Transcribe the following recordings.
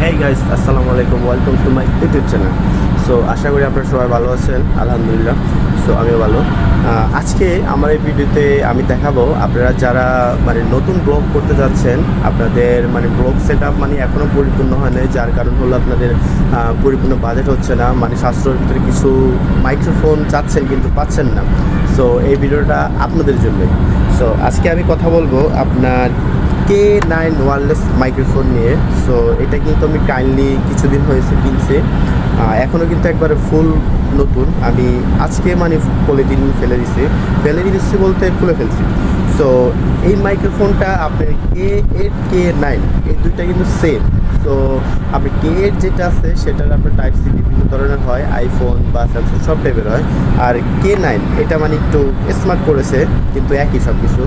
হেই guys, আসসালামু আলাইকুম, welcome to my YouTube channel. So আশা করি আপনারা সবাই ভালো আছেন, আলহামদুলিল্লাহ। সো আমিও ভালো। আজকে আমার এই ভিডিওতে আমি দেখাবো আপনারা যারা মানে নতুন ব্লগ করতে যাচ্ছেন, আপনাদের মানে ব্লগ সেট আপ মানে এখনও পরিপূর্ণ হয় নাই, যার কারণ হলো আপনাদের পরিপূর্ণ বাজেট হচ্ছে না, মানে সাশ্রয়ের ভিতরে কিছু মাইক্রোফোন চাচ্ছেন কিন্তু পাচ্ছেন না। সো এই ভিডিওটা আপনাদের জন্যই। সো আজকে আমি কথা বলবো আপনার K9 ওয়্যারলেস মাইক্রোফোন নিয়ে। সো এটা কিন্তু আমি কাইন্ডলি কিছুদিন হয়েছে কিনছি, এখনও কিন্তু একবারে ফুল নতুন। আমি আজকে মানে পলিথিন ফেলে দিচ্ছি বলতে খুলে ফেলছি। সো এই মাইক্রোফোনটা আপনার K8 K9 এই দুইটা কিন্তু সেম। তো আপনি K8 যেটা আছে সেটার আপনার টাইপ সি বিভিন্ন ধরনের হয়, আইফোন বা স্যামসাং সব টাইপের হয়। আর K9 এটা মানে একটু স্মার্ট করেছে, কিন্তু একই সব কিছু।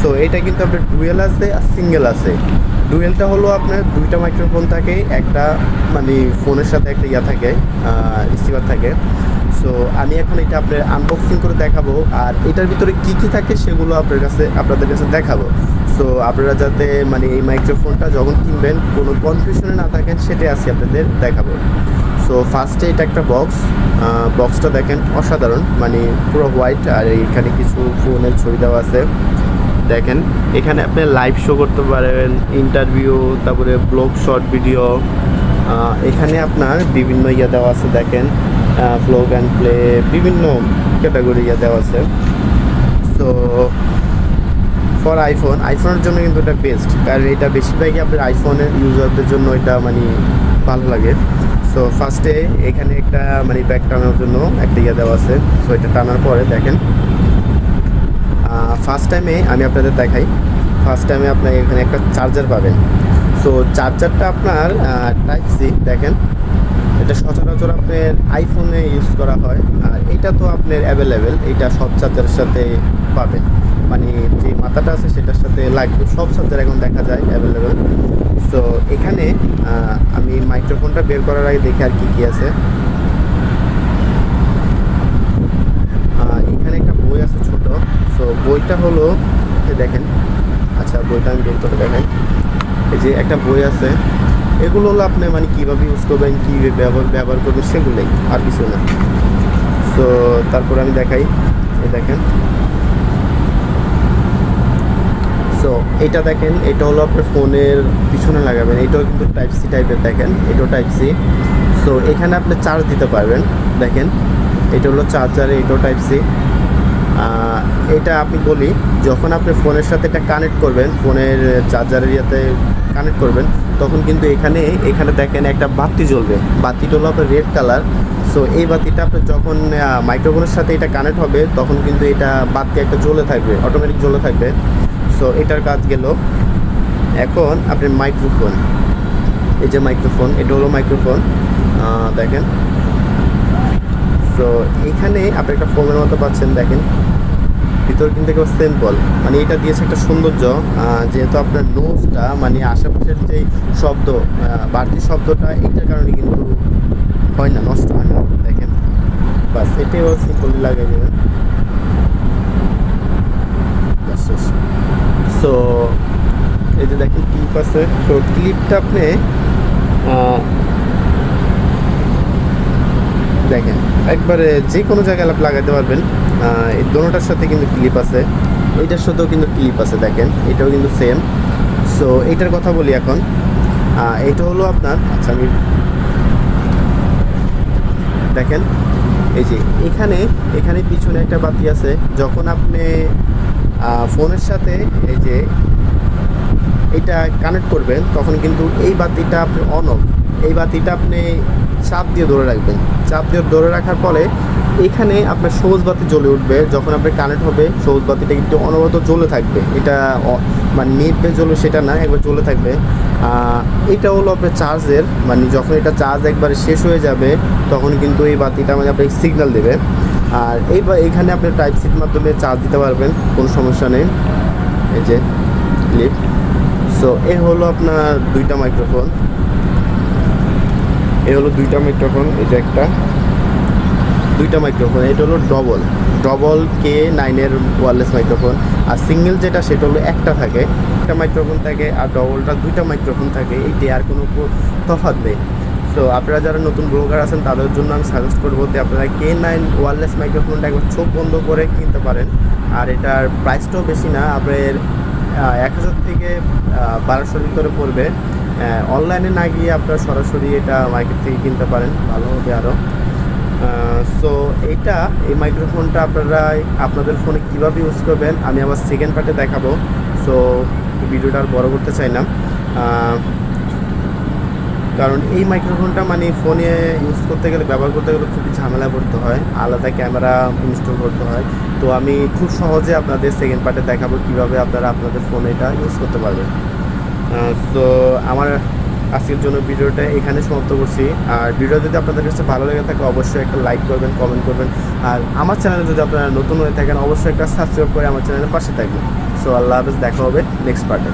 সো এটা কিন্তু আপনার ডুয়েল আছে আর সিঙ্গেল আছে। ডুয়েলটা হলো আপনার দুইটা মাইক্রোফোন থাকে, একটা মানে ফোনের সাথে একটা থাকে, রিসিভার থাকে। সো আমি এখন এটা আপনার আনবক্সিং করে দেখাবো, আর এটার ভিতরে কী কী থাকে সেগুলো আপনাদের কাছে দেখাবো। সো আপনারা যাতে মানে এই মাইক্রোফোনটা যখন কিনবেন কোনো কনফিউশনে না থাকেন, সেটাই আজকে আপনাদের দেখাবো। সো ফার্স্টে এটা একটা বক্সটা দেখেন অসাধারণ, মানে পুরো হোয়াইট, আর এখানে কিছু ফোনের ছবি দেওয়া আছে। দেখেন এখানে আপনি লাইভ শো করতে পারেন, ইন্টারভিউ, তারপরে ব্লগ, শর্ট ভিডিও। এখানে আপনার বিভিন্ন দেওয়া আছে, দেখেন ব্লগ অ্যান্ড প্লে, বিভিন্ন ক্যাটাগরি দেওয়া আছে। সো ফর আইফোনের জন্য কিন্তু এটা বেস্ট, কারণ এটা বেশিরভাগই আপনার আইফোনের ইউজারদের জন্য এটা মানে ভালো লাগে। সো ফার্স্টে এখানে একটা মানে ব্যাগ টানার জন্য একটা দেওয়া আছে। সো এটা টানার পরে দেখেন ফার্স্ট টাইমে আমি আপনাদের দেখাই। ফার্স্ট টাইমে আপনার এখানে একটা চার্জার পাবেন। সো চার্জারটা আপনার টাইপ সি, দেখেন এটা সচরাচর আপনার আইফোনে ইউজ করা হয়, আর এটা তো আপনার অ্যাভেলেবেল, এটা সব চার্জারের সাথে পাবেন, মানে যে মাথাটা আছে সেটার সাথে লাগবে, সব চার্জার এখন দেখা যায় অ্যাভেলেবেল। সো এখানে আমি মাইক্রোফোনটা বের করার আগে দেখি আর কী আছে। এখানে একটা বই আছে ছোট। সো বইটা হলো দেখেন, আচ্ছা বইটা আমি বের করে দেখাই। এই যে একটা বই আছে, এগুলো হলো আপনি মানে কীভাবে ইউজ করবেন, কী ব্যবহার করবেন, সেগুলোই, আর কিছু না। সো তারপর আমি দেখাই, এই দেখেন। সো এটা দেখেন, এটা হলো আপনার ফোনের পিছনে লাগাবেন, এটাও কিন্তু টাইপ সি টাইপের, দেখেন এটাও টাইপ সি। সো এখানে আপনি চার্জ দিতে পারবেন, দেখেন এটা হলো চার্জার, এটাও টাইপ সি। এটা আপনি বলি, যখন আপনি ফোনের সাথে এটা কানেক্ট করবেন, ফোনের চার্জারের কানেক্ট করবেন, তখন কিন্তু এখানে দেখেন একটা বাতি জ্বলবে, বাতিটা হলো আপনার রেড কালার। সো এই বাতিটা আপনার যখন মাইক্রোফোনের সাথে এটা কানেক্ট হবে, তখন কিন্তু এটা বাতি একটা জ্বলে থাকবে, অটোমেটিক জ্বলে থাকবে। সো এটার কাজ গেল। এখন আপনার মাইক্রোফোন, এই যে মাইক্রোফোন, এটা হলো মাইক্রোফোন, দেখেন। সো এখানে আপনি একটা ফোনের মতো পাচ্ছেন, দেখেন ভিতর কিন্তু একটা সিম্পল, মানে এটা দিয়েছে একটা সৌন্দর্য, যেহেতু আপনার নোজটা মানে আশেপাশের যেই শব্দ, বাড়তি শব্দটা, এটার কারণে কিন্তু হয় না, নষ্ট হয় না, দেখেন। বাস এটাও সিম্পলি লাগিয়ে দেবেন। সো এই যে দেখেন ক্লিপ আছে। সো ক্লিপটা আপনি দেখেন একবারে যে কোনো জায়গায় লাগাতে পারবেন। এই দোনোটার সাথে কিন্তু ক্লিপ আছে, এইটার সাথেও কিন্তু ক্লিপ আছে, দেখেন এটাও কিন্তু সেম। সো এইটার কথা বলি এখন। এটা হলো আপনার, আচ্ছা আমি দেখেন, এই যে এখানে পিছনে একটা বাতি আছে, যখন আপনি ফোনের সাথে এই যে এটা কানেক্ট করবেন, তখন কিন্তু এই বাতিটা আপনি অন অফ, এই বাতিটা আপনি চাপ দিয়ে ধরে রাখবেন। চাপ দিয়ে ধরে রাখার পরে এখানে আপনার সবুজ বাতি জ্বলে উঠবে, যখন আপনার কানেক্ট হবে সবুজ বাতিটা কিন্তু অনবরত জ্বলে থাকবে, এটা মানে নিভবে জ্বলবে সেটা না, একবার জ্বলে থাকবে। এটা হলো আপনার চার্জের, মানে যখন এটা চার্জ একবারে শেষ হয়ে যাবে, তখন কিন্তু এই বাতিটা মানে আপনাকে সিগন্যাল দেবে। আর এইখানে আপনি টাইপ সির মাধ্যমে চার্জ দিতে পারবেন, কোনো সমস্যা নেই। এই যে ক্লিপ। সো এ হলো আপনার দুইটা মাইক্রোফোন, এই হলো দুইটা মাইক্রোফোন, এই যে দুইটা মাইক্রোফোন, এটা হলো double, double K9 wireless microphone. আর সিঙ্গেল যেটা সেটা হলো একটা থাকে, একটা মাইক্রোফোন থাকে, আর ডবলটা দুইটা মাইক্রোফোন থাকে, এইটি আর কোনো তফাৎ নেই। সো আপনারা যারা নতুন ব্লগার আছেন তাদের জন্য আমি সাজেস্ট করবো যে আপনারা K9 ওয়্যারলেস মাইক্রোফোনটা একবার চোখ বন্ধ করে কিনতে পারেন। আর এটার প্রাইসটাও বেশি না, আপনার 1000 থেকে 1200-র ভিতরে পড়বে। অনলাইনে না গিয়ে আপনারা সরাসরি এটা মার্কেট থেকে কিনতে পারেন, ভালো হবে আরও। সো এই মাইক্রোফোনটা আপনারা আপনাদের ফোনে কীভাবে ইউজ করবেন আমি আমার সেকেন্ড পার্টে দেখাবো। সো ভিডিওটা আর বড় করতে চাই না, কারণ এই মাইক্রোফোনটা মানে ফোনে ইউজ করতে গেলে, ব্যবহার করতে গেলে খুবই ঝামেলা করতে হয়, আলাদা ক্যামেরা ইনস্টল করতে হয়। তো আমি খুব সহজে আপনাদের সেকেন্ড পার্টে দেখাবো কীভাবে আপনারা আপনাদের ফোনে এটা ইউজ করতে পারবেন। সো আমার আজকের জন্য ভিডিওটা এখানে সমাপ্ত করছি। আর ভিডিও যদি আপনাদের কাছে ভালো লেগে থাকে অবশ্যই একটা লাইক করবেন, কমেন্ট করবেন। আর আমার চ্যানেলে যদি আপনারা নতুন হয়ে থাকেন অবশ্যই একটা সাবস্ক্রাইব করে আমার চ্যানেলের পাশে থাকবেন। সো আল্লাহ হাফেজ, দেখা হবে নেক্সট পার্টে।